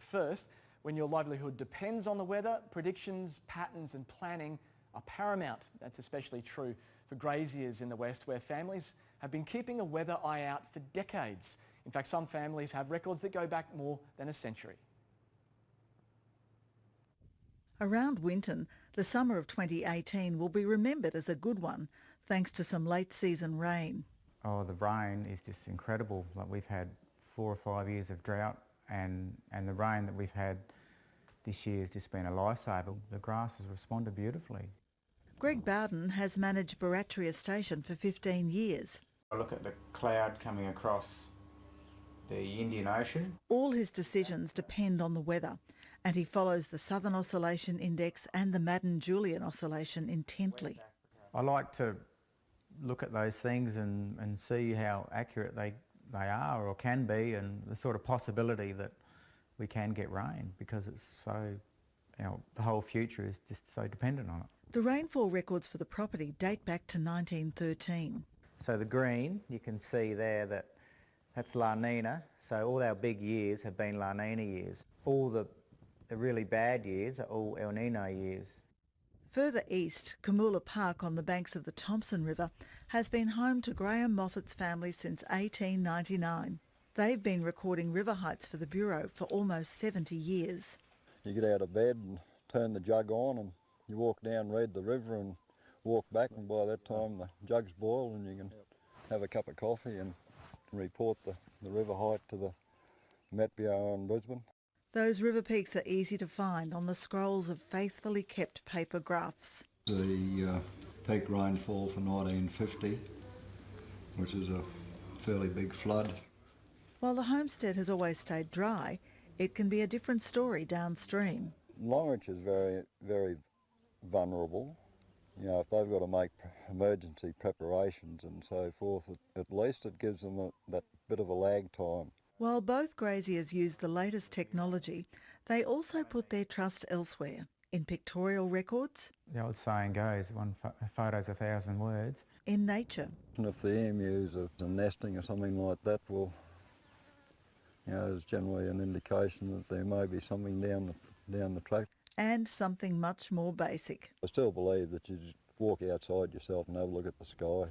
first, when your livelihood depends on the weather, predictions, patterns and planning are paramount. That's especially true for graziers in the west, where families have been keeping a weather eye out for decades. In fact, some families have records that go back more than a century. Around Winton, the summer of 2018 will be remembered as a good one, thanks to some late season rain. Oh, the rain is just incredible. Like, we've had 4 or 5 years of drought, and the rain that we've had this year has just been a lifesaver. The grass has responded beautifully. Greg Bowden has managed Baratria station for 15 years. I look at the cloud coming across the Indian Ocean. All his decisions depend on the weather, and he follows the Southern Oscillation Index and the Madden-Julian Oscillation intently. I like to look at those things and see how accurate they are or can be, and the sort of possibility that we can get rain, because it's so, the whole future is just so dependent on it. The rainfall records for the property date back to 1913. So the green, you can see there that's La Nina, so all our big years have been La Nina years. All the really bad years are all El Nino years. Further east, Camoola Park on the banks of the Thompson River has been home to Graham Moffatt's family since 1899. They've been recording river heights for the Bureau for almost 70 years. You get out of bed and turn the jug on and you walk down, read the river and walk back, and by that time the jug's boiled and you can have a cup of coffee and report the river height to the Met Bureau in Brisbane. Those river peaks are easy to find on the scrolls of faithfully kept paper graphs. The peak rainfall for 1950, which is a fairly big flood. While the homestead has always stayed dry, it can be a different story downstream. Longreach is very, very vulnerable. If they've got to make emergency preparations and so forth, at least it gives them that bit of a lag time. While both graziers use the latest technology, they also put their trust elsewhere, in pictorial records. The old saying goes, one photo's 1,000 words. In nature. And if the emus are nesting or something like that, well, there's generally an indication that there may be something down the track. And something much more basic. I still believe that you just walk outside yourself and have a look at the sky.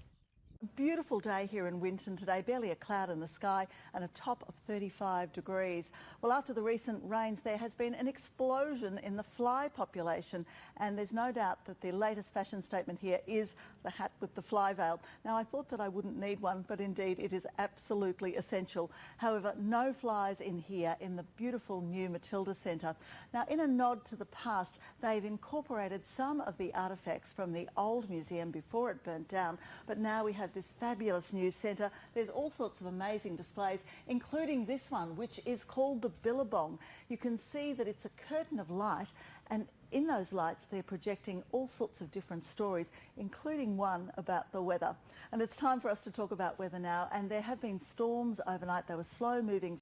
Beautiful day here in Winton today, barely a cloud in the sky and a top of 35 degrees. Well, after the recent rains, there has been an explosion in the fly population, and there's no doubt that the latest fashion statement here is the hat with the fly veil. Now, I thought that I wouldn't need one, but indeed it is absolutely essential. However, no flies in here in the beautiful new Matilda Centre. Now, in a nod to the past, they've incorporated some of the artefacts from the old museum before it burnt down, but now we have this fabulous new centre. There's all sorts of amazing displays, including this one, which is called the Billabong. You can see that it's a curtain of light, and in those lights they're projecting all sorts of different stories, including one about the weather. And it's time for us to talk about weather now, and there have been storms overnight. They were slow moving